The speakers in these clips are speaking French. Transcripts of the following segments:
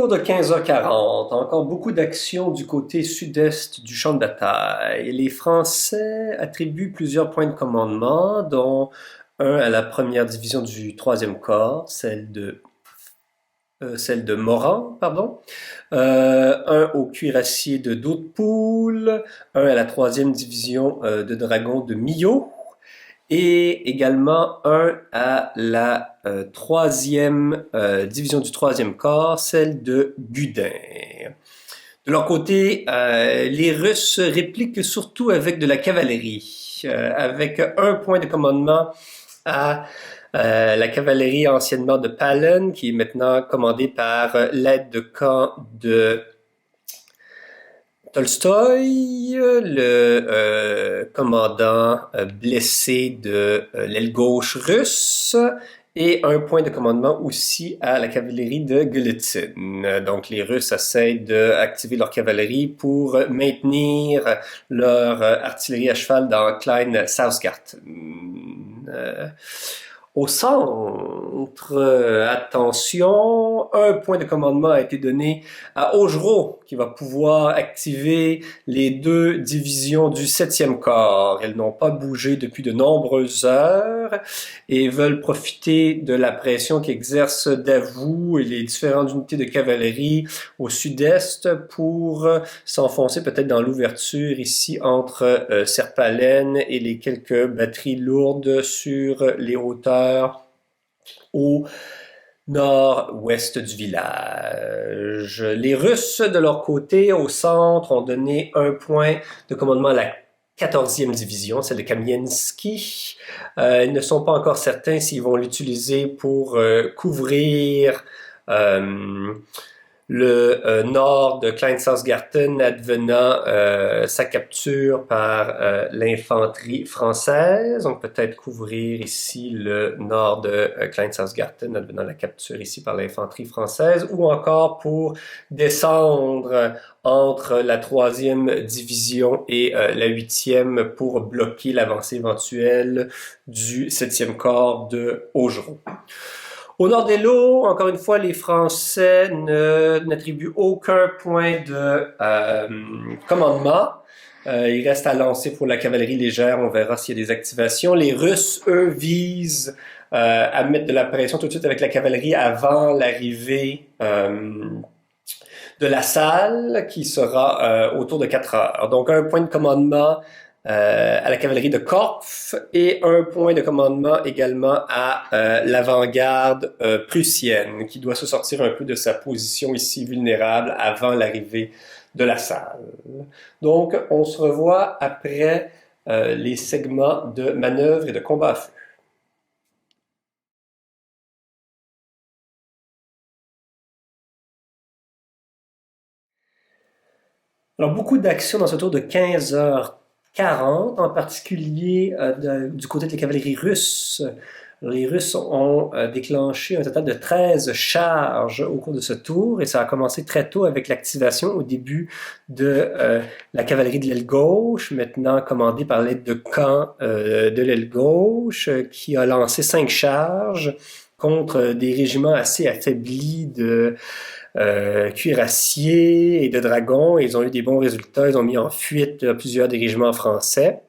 tour de 15h40, encore beaucoup d'actions du côté sud-est du champ de bataille. Les Français attribuent plusieurs points de commandement, dont un à la première division du 3e corps, celle de Morand, pardon, un au cuirassier de Daudepoul, un à la 3e division de dragons de Milhaud, et également un à la 3e division du 3e corps, celle de Gudin. De leur côté, les Russes répliquent surtout avec de la cavalerie, avec un point de commandement à la cavalerie anciennement de Pahlen, qui est maintenant commandée par l'aide de camp de Tolstoï, le commandant blessé de l'aile gauche russe, et un point de commandement aussi à la cavalerie de Golitsyn. Donc les Russes essaient d'activer leur cavalerie pour maintenir leur artillerie à cheval dans Klein-Sausgarten. Au centre, attention, un point de commandement a été donné à Augereau, qui va pouvoir activer les 2 divisions du 7e corps. Elles n'ont pas bougé depuis de nombreuses heures et veulent profiter de la pression qu'exercent Davout et les différentes unités de cavalerie au sud-est pour s'enfoncer peut-être dans l'ouverture ici entre Serpalen et les quelques batteries lourdes sur les hauteurs au nord-ouest du village. Les Russes, de leur côté, au centre, ont donné un point de commandement à la 14e division, celle de Kamiensky. Ils ne sont pas encore certains s'ils vont l'utiliser pour couvrir le nord de Klein-Sausgarten advenant sa capture par l'infanterie française. On peut peut-être couvrir ici le nord de Klein-Sausgarten advenant la capture ici par l'infanterie française, ou encore pour descendre entre la 3e division et la 8e pour bloquer l'avancée éventuelle du 7e corps de Augereau. Au nord des lots, encore une fois, les Français n'attribuent aucun point de commandement. Il reste à lancer pour la cavalerie légère, on verra s'il y a des activations. Les Russes, eux, visent à mettre de la pression tout de suite avec la cavalerie avant l'arrivée de la salle, qui sera autour de 4 heures. Donc un point de commandement à la cavalerie de Korff et un point de commandement également à l'avant-garde prussienne, qui doit se sortir un peu de sa position ici vulnérable avant l'arrivée de la salle. Donc, on se revoit après les segments de manœuvre et de combat à feu. Alors, beaucoup d'actions dans ce tour de 15h40, en particulier du côté de la cavalerie russe. Les Russes ont déclenché un total de 13 charges au cours de ce tour, et ça a commencé très tôt avec l'activation au début de la cavalerie de l'aile gauche, maintenant commandée par l'aide de camp de l'aile gauche, qui a lancé 5 charges contre des régiments assez affaiblis de cuirassiers et de dragons. Ils ont eu des bons résultats, ils ont mis en fuite plusieurs des régiments français.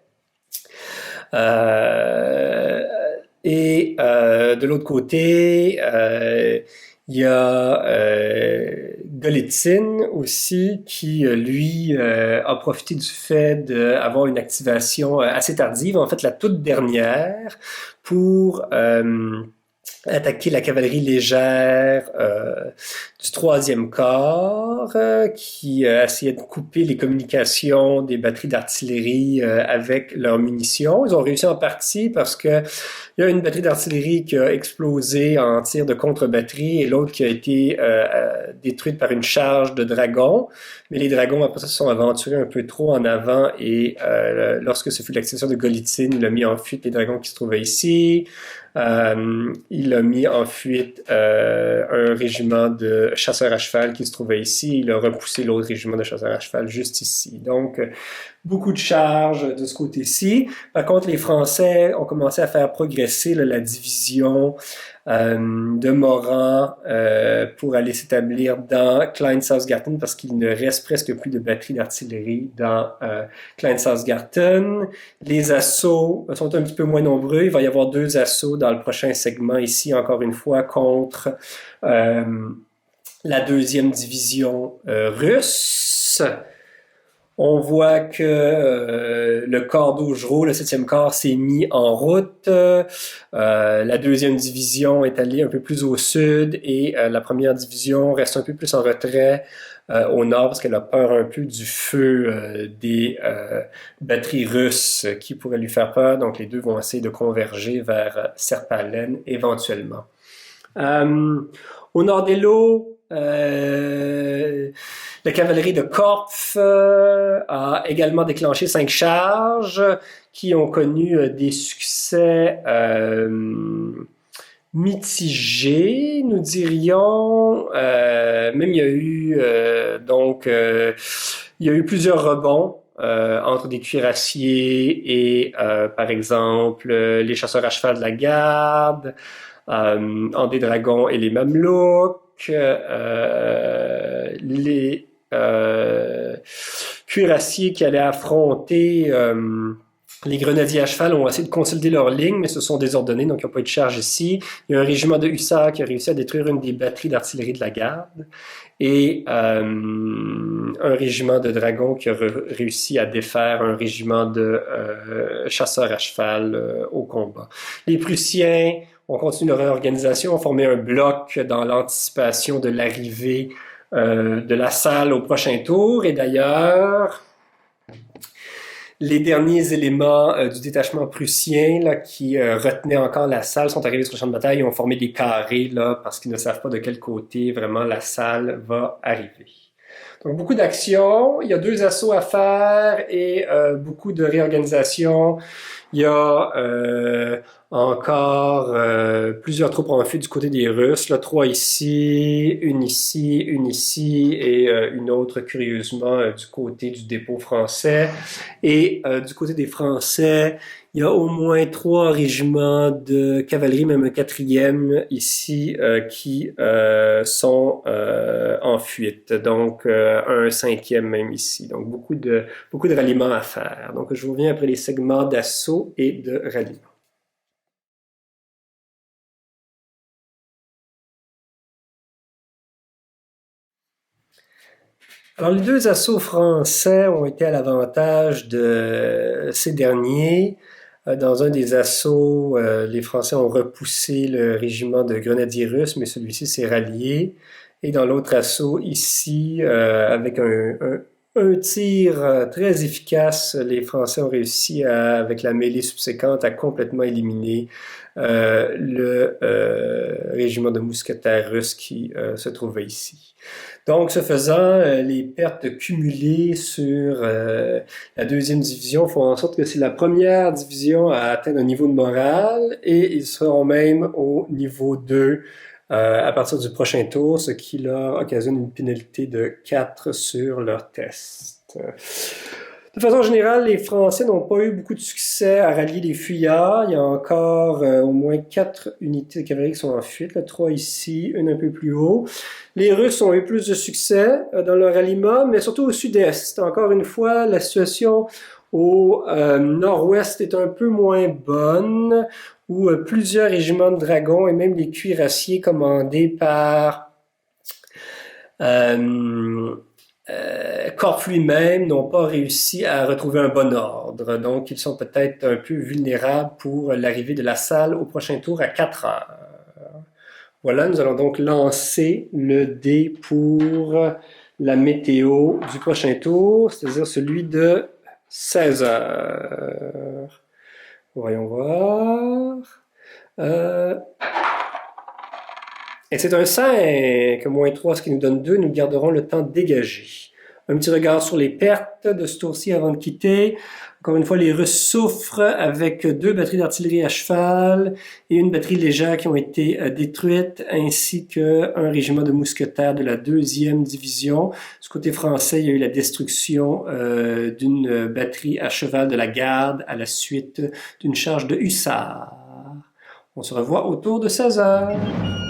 De l'autre côté, il y a Golitsyn aussi qui, lui, a profité du fait d'avoir une activation assez tardive, en fait la toute dernière, pour attaquer la cavalerie légère du 3e corps qui essayait de couper les communications des batteries d'artillerie avec leurs munitions. Ils ont réussi en partie parce que il y a une batterie d'artillerie qui a explosé en tir de contre-batterie et l'autre qui a été détruite par une charge de dragons. Mais les dragons, après ça, se sont aventurés un peu trop en avant et lorsque ce fut l'activation de Golitsyn, il a mis en fuite les dragons qui se trouvaient ici. Il a mis en fuite un régiment de chasseurs à cheval qui se trouvait ici. Il a repoussé l'autre régiment de chasseurs à cheval juste ici. Donc, beaucoup de charges de ce côté-ci. Par contre, les Français ont commencé à faire progresser là, la division de Moran pour aller s'établir dans Klein-Sausgarten parce qu'il ne reste presque plus de batteries d'artillerie dans Klein-Sausgarten. Les assauts sont un petit peu moins nombreux. Il va y avoir 2 assauts dans le prochain segment ici, encore une fois, contre la 2e division russe. On voit que le corps d'Augereau, le 7e corps, s'est mis en route. La 2e division est allée un peu plus au sud et la 1re division reste un peu plus en retrait au nord parce qu'elle a peur un peu du feu des batteries russes qui pourraient lui faire peur. Donc les deux vont essayer de converger vers Serpalen éventuellement. Au nord des lots, la cavalerie de Korpf a également déclenché 5 charges qui ont connu des succès mitigés, nous dirions. Même il y a eu il y a eu plusieurs rebonds entre des cuirassiers et par exemple les chasseurs à cheval de la garde, entre des dragons et les mamelouks, les cuirassiers qui allaient affronter les grenadiers à cheval ont essayé de consolider leur ligne, mais se sont désordonnés, donc ils n'ont pas eu de charge ici. Il y a un régiment de hussards qui a réussi à détruire une des batteries d'artillerie de la garde, et un régiment de dragons qui a réussi à défaire un régiment de chasseurs à cheval au combat. Les Prussiens ont continué leur réorganisation, ont formé un bloc dans l'anticipation de l'arrivée de la salle au prochain tour, et d'ailleurs, les derniers éléments du détachement prussien là, qui retenaient encore la salle sont arrivés sur le champ de bataille et ont formé des carrés là, parce qu'ils ne savent pas de quel côté vraiment la salle va arriver. Donc beaucoup d'actions, il y a 2 assauts à faire et beaucoup de réorganisation. Il y a encore plusieurs troupes en fuite du côté des Russes, là, 3 ici, une ici et une autre curieusement du côté du dépôt français. Et du côté des Français, il y a au moins 3 régiments de cavalerie, même un 4e ici, qui sont en fuite. Donc un 5e même ici. Donc beaucoup de ralliements à faire. Donc je reviens après les segments d'assaut et de ralliement. Alors, les 2 assauts français ont été à l'avantage de ces derniers. Dans un des assauts, les Français ont repoussé le régiment de grenadiers russes, mais celui-ci s'est rallié. Et dans l'autre assaut, ici, avec un tir très efficace, les Français ont réussi, avec la mêlée subséquente, à complètement éliminer le régiment de mousquetaires russes qui se trouvait ici. Donc, ce faisant, les pertes cumulées sur la 2e division font en sorte que c'est la 1re division à atteindre un niveau de morale et ils seront même au niveau 2 à partir du prochain tour, ce qui leur occasionne une pénalité de 4 sur leur test. De façon générale, les Français n'ont pas eu beaucoup de succès à rallier les fuyards. Il y a encore au moins 4 unités de cavalerie qui sont en fuite, là, 3 ici, une un peu plus haut. Les Russes ont eu plus de succès dans leur ralliement, mais surtout au sud-est. Encore une fois, la situation au nord-ouest est un peu moins bonne, où plusieurs régiments de dragons et même les cuirassiers commandés par Korpf lui-même n'ont pas réussi à retrouver un bon ordre. Donc, ils sont peut-être un peu vulnérables pour l'arrivée de la salle au prochain tour à 4 heures. Voilà, nous allons donc lancer le dé pour la météo du prochain tour, c'est-à-dire celui de 16 heures. Voyons voir. Et c'est un 5, moins 3, ce qui nous donne 2. Nous garderons le temps dégagé. Un petit regard sur les pertes de ce tour-ci avant de quitter. Encore une fois, les Russes souffrent avec 2 batteries d'artillerie à cheval et une batterie légère qui ont été détruites, ainsi qu'un régiment de mousquetaires de la 2e division. Du côté français, il y a eu la destruction d'une batterie à cheval de la garde à la suite d'une charge de hussards. On se revoit autour de 16 heures.